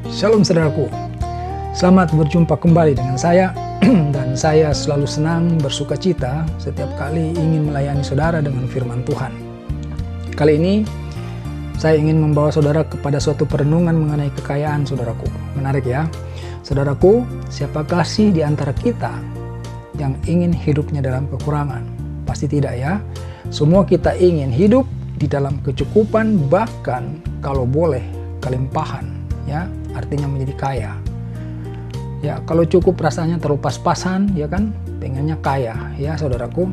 Shalom saudaraku, selamat berjumpa kembali dengan saya dan saya selalu senang bersuka cita setiap kali ingin melayani saudara dengan firman Tuhan. Kali ini saya ingin membawa saudara kepada suatu perenungan mengenai kekayaan saudaraku. Menarik ya, saudaraku, siapakah sih di antara kita yang ingin hidupnya dalam kekurangan? Pasti tidak ya, semua kita ingin hidup di dalam kecukupan, bahkan kalau boleh kelimpahan ya. Artinya menjadi kaya ya. Kalau cukup rasanya terlalu pas-pasan ya kan, pengennya kaya ya saudaraku.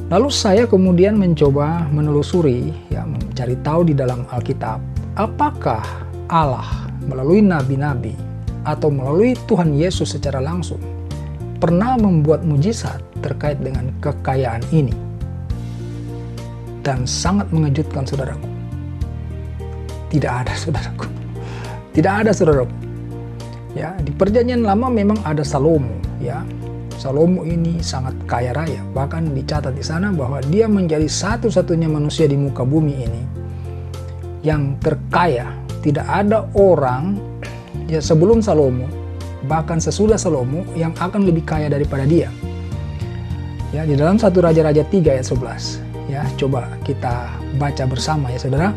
Lalu saya kemudian mencoba menelusuri ya, mencari tahu di dalam Alkitab, apakah Allah melalui nabi-nabi atau melalui Tuhan Yesus secara langsung pernah membuat mujizat terkait dengan kekayaan ini. Dan sangat mengejutkan saudaraku, tidak ada saudaraku. Tidak ada saudaraku. Ya, di Perjanjian Lama memang ada Salomo ya. Salomo ini sangat kaya raya. Bahkan dicatat di sana bahwa dia menjadi satu-satunya manusia di muka bumi ini yang terkaya. Tidak ada orang ya sebelum Salomo, bahkan sesudah Salomo yang akan lebih kaya daripada dia. Ya, di dalam 1 Raja-Raja 3 ayat 11. Ya, coba kita baca bersama ya saudara.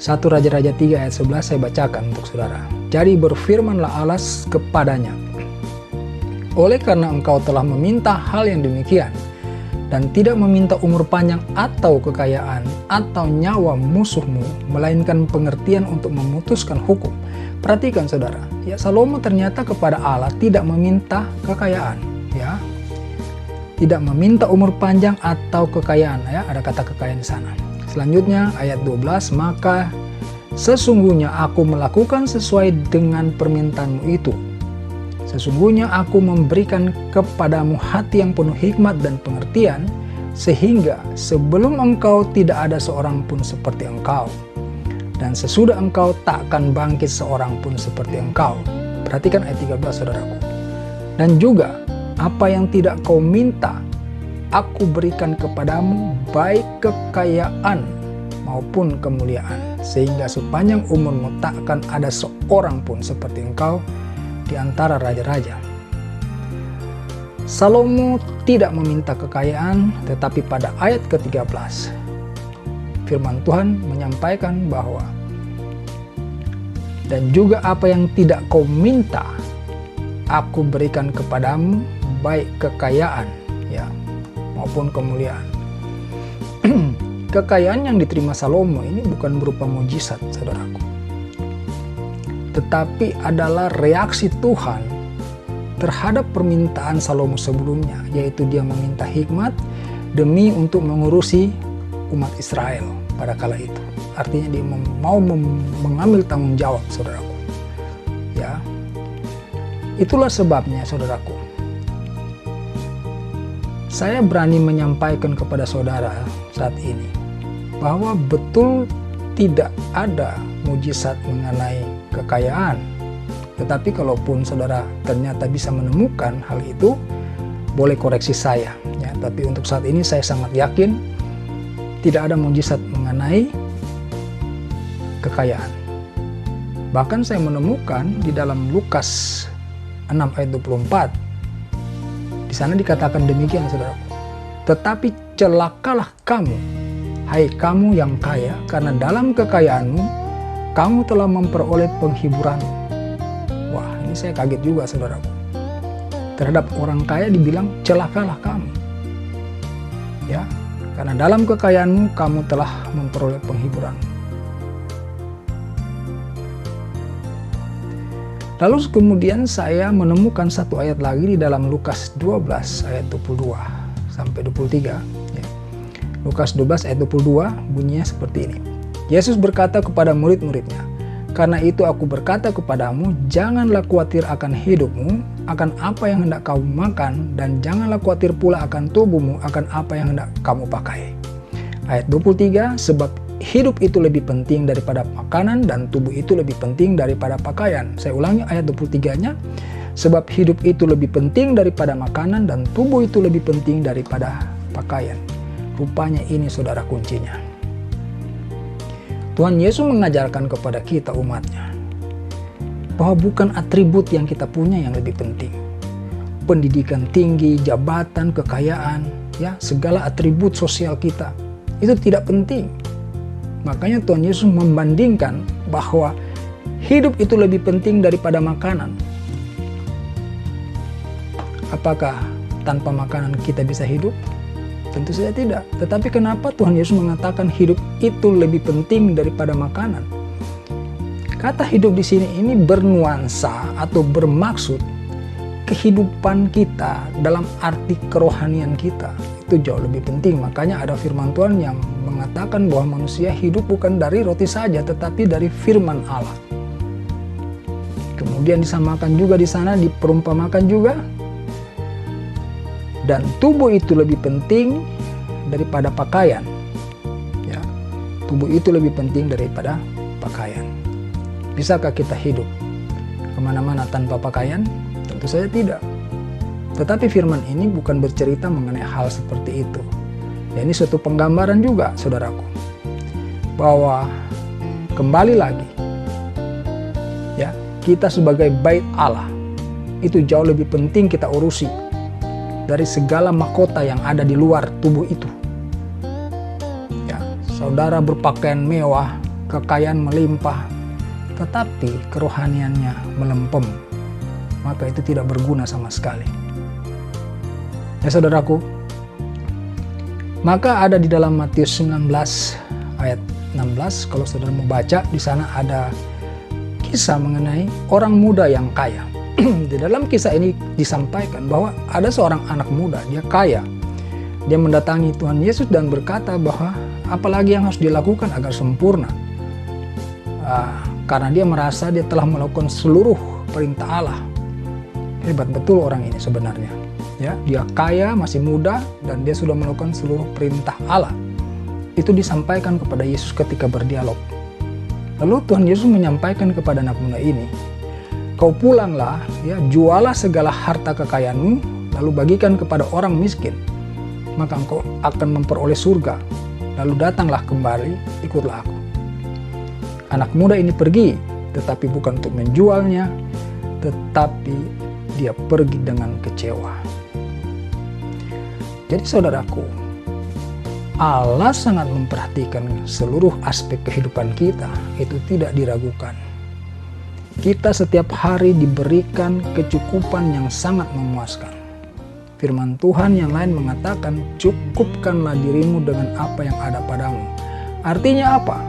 1 Raja-Raja 3 ayat 11 saya bacakan untuk saudara. Jadi berfirmanlah Allah kepadanya, oleh karena engkau telah meminta hal yang demikian, dan tidak meminta umur panjang atau kekayaan atau nyawa musuhmu, melainkan pengertian untuk memutuskan hukum. Perhatikan saudara, ya Salomo ternyata kepada Allah tidak meminta kekayaan ya. Tidak meminta umur panjang atau kekayaan ya, ada kata kekayaan di sana. Selanjutnya ayat 12, maka sesungguhnya aku melakukan sesuai dengan permintaanmu itu. Sesungguhnya aku memberikan kepadamu hati yang penuh hikmat dan pengertian, sehingga sebelum engkau tidak ada seorang pun seperti engkau, dan sesudah engkau takkan bangkit seorang pun seperti engkau. Perhatikan ayat 13 saudaraku. Dan juga apa yang tidak kau minta, aku berikan kepadamu, baik kekayaan maupun kemuliaan, sehingga sepanjang umurmu takkan ada seorang pun seperti engkau di antara raja-raja. Salomo tidak meminta kekayaan, tetapi pada ayat ke-13 firman Tuhan menyampaikan bahwa dan juga apa yang tidak kau minta, aku berikan kepadamu, baik kekayaan ya maupun kemuliaan. Kekayaan yang diterima Salomo ini bukan berupa mujizat saudaraku, tetapi adalah reaksi Tuhan terhadap permintaan Salomo sebelumnya, yaitu dia meminta hikmat demi untuk mengurusi umat Israel pada kala itu. Artinya dia mau mengambil tanggung jawab saudaraku ya. Itulah sebabnya saudaraku, saya berani menyampaikan kepada saudara saat ini bahwa betul tidak ada mujizat mengenai kekayaan. Tetapi kalaupun saudara ternyata bisa menemukan hal itu, boleh koreksi saya ya. Tapi untuk saat ini saya sangat yakin tidak ada mujizat mengenai kekayaan. Bahkan saya menemukan di dalam Lukas 6 ayat 24, di sana dikatakan demikian saudaraku, tetapi celakalah kamu, hai kamu yang kaya, karena dalam kekayaanmu kamu telah memperoleh penghiburan. Wah, ini saya kaget juga saudaraku. Terhadap orang kaya dibilang celakalah kamu ya, karena dalam kekayaanmu kamu telah memperoleh penghiburan. Lalu kemudian saya menemukan satu ayat lagi di dalam Lukas 12 ayat 22 sampai 23 ya. Lukas 12 ayat 22 bunyinya seperti ini. Yesus berkata kepada murid-muridnya, karena itu aku berkata kepadamu, janganlah khawatir akan hidupmu, akan apa yang hendak kamu makan, dan janganlah khawatir pula akan tubuhmu, akan apa yang hendak kamu pakai. Ayat 23, sebab hidup itu lebih penting daripada makanan, dan tubuh itu lebih penting daripada pakaian. Saya ulangi ayat 23-nya, sebab hidup itu lebih penting daripada makanan, dan tubuh itu lebih penting daripada pakaian. Rupanya ini saudara kuncinya. Tuhan Yesus mengajarkan kepada kita umatnya bahwa bukan atribut yang kita punya yang lebih penting. Pendidikan tinggi, jabatan, kekayaan, ya, segala atribut sosial kita itu tidak penting. Makanya Tuhan Yesus membandingkan bahwa hidup itu lebih penting daripada makanan. Apakah tanpa makanan kita bisa hidup? Tentu saja tidak. Tetapi kenapa Tuhan Yesus mengatakan hidup itu lebih penting daripada makanan? Kata hidup di sini ini bernuansa atau bermaksud kehidupan kita dalam arti kerohanian kita. Itu jauh lebih penting. Makanya ada firman Tuhan yang mengatakan bahwa manusia hidup bukan dari roti saja, tetapi dari firman Allah. Kemudian disamakan juga di sana, diperumpamakan juga. Dan tubuh itu lebih penting daripada pakaian. Ya, tubuh itu lebih penting daripada pakaian. Bisakah kita hidup kemana-mana tanpa pakaian? Tentu saja tidak. Tetapi firman ini bukan bercerita mengenai hal seperti itu. Ya, ini suatu penggambaran juga, saudaraku, bahwa kembali lagi, ya, kita sebagai bait Allah itu jauh lebih penting kita urusi dari segala mahkota yang ada di luar tubuh itu. Ya, saudara berpakaian mewah, kekayaan melimpah, tetapi kerohaniannya melempem, maka itu tidak berguna sama sekali. Ya saudaraku, maka ada di dalam Matius 19 ayat 16, kalau saudara mau baca, di sana ada kisah mengenai orang muda yang kaya. Di dalam kisah ini disampaikan bahwa ada seorang anak muda, dia kaya. Dia mendatangi Tuhan Yesus dan berkata bahwa apalagi yang harus dilakukan agar sempurna. Karena dia merasa dia telah melakukan seluruh perintah Allah. Hebat betul orang ini sebenarnya. Ya, dia kaya, masih muda, dan dia sudah melakukan seluruh perintah Allah. Itu disampaikan kepada Yesus ketika berdialog. Lalu Tuhan Yesus menyampaikan kepada anak muda ini, kau pulanglah, ya, jualah segala harta kekayaanmu, lalu bagikan kepada orang miskin, maka engkau akan memperoleh surga. Lalu datanglah kembali, ikutlah aku. Anak muda ini pergi, tetapi bukan untuk menjualnya, tetapi dia pergi dengan kecewa. Jadi saudaraku, Allah sangat memperhatikan seluruh aspek kehidupan kita, itu tidak diragukan. Kita setiap hari diberikan kecukupan yang sangat memuaskan. Firman Tuhan yang lain mengatakan, cukupkanlah dirimu dengan apa yang ada padamu. Artinya apa?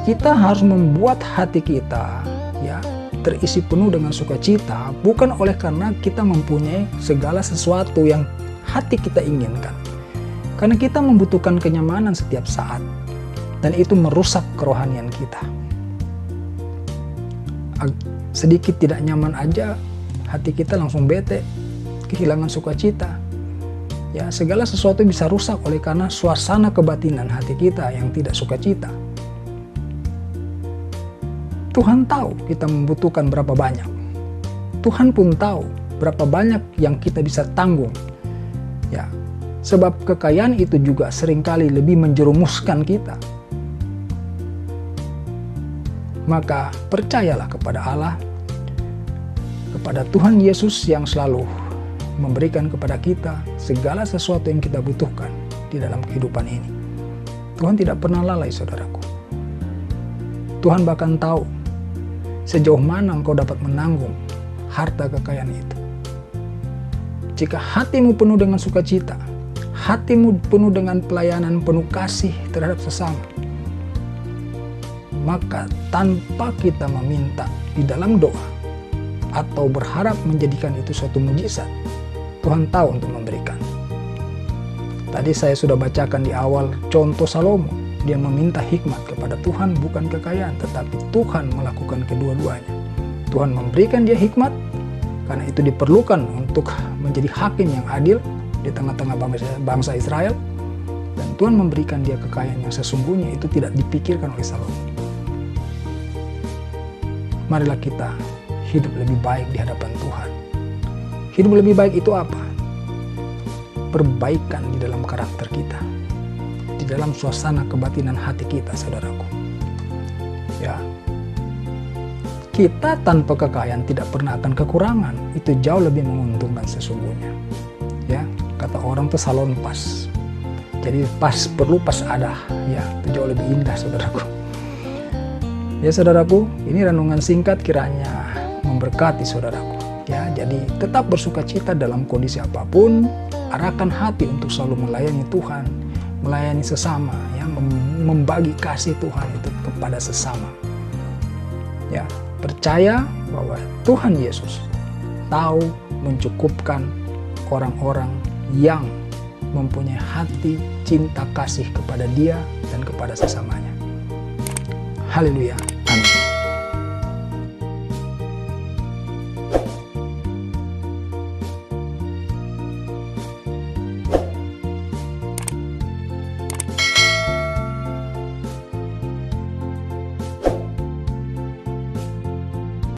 Kita harus membuat hati kita, ya, terisi penuh dengan sukacita, bukan oleh karena kita mempunyai segala sesuatu yang hati kita inginkan. Karena kita membutuhkan kenyamanan setiap saat, dan itu merusak kerohanian kita. Sedikit tidak nyaman aja, hati kita langsung bete, kehilangan sukacita. Ya, segala sesuatu bisa rusak oleh karena suasana kebatinan hati kita yang tidak sukacita. Tuhan tahu kita membutuhkan berapa banyak. Tuhan pun tahu berapa banyak yang kita bisa tanggung. Ya, sebab kekayaan itu juga seringkali lebih menjerumuskan kita. Maka percayalah kepada Allah, kepada Tuhan Yesus yang selalu memberikan kepada kita segala sesuatu yang kita butuhkan di dalam kehidupan ini. Tuhan tidak pernah lalai, saudaraku. Tuhan bahkan tahu sejauh mana engkau dapat menanggung harta kekayaan itu. Jika hatimu penuh dengan sukacita, hatimu penuh dengan pelayanan, penuh kasih terhadap sesama, maka tanpa kita meminta di dalam doa atau berharap menjadikan itu suatu mujizat, Tuhan tahu untuk memberikan. Tadi saya sudah bacakan di awal contoh Salomo. Dia meminta hikmat kepada Tuhan, bukan kekayaan, tetapi Tuhan melakukan kedua-duanya. Tuhan memberikan dia hikmat, karena itu diperlukan untuk menjadi hakim yang adil di tengah-tengah bangsa Israel. Dan Tuhan memberikan dia kekayaan yang sesungguhnya itu tidak dipikirkan oleh Salomo. Marilah kita hidup lebih baik di hadapan Tuhan. Hidup lebih baik itu apa? Perbaikan di dalam karakter kita, di dalam suasana kebatinan hati kita, saudaraku. Ya, kita tanpa kekayaan tidak pernah akan kekurangan. Itu jauh lebih menguntungkan sesungguhnya. Ya, kata orang tuh salon pas. Jadi pas perlu pas ada, ya itu jauh lebih indah saudaraku. Ya saudaraku, ini renungan singkat kiranya memberkati saudaraku. Ya, jadi tetap bersukacita dalam kondisi apapun, arahkan hati untuk selalu melayani Tuhan, melayani sesama, ya, membagi kasih Tuhan itu kepada sesama. Ya, percaya bahwa Tuhan Yesus tahu mencukupkan orang-orang yang mempunyai hati cinta kasih kepada Dia dan kepada sesamanya. Haleluya.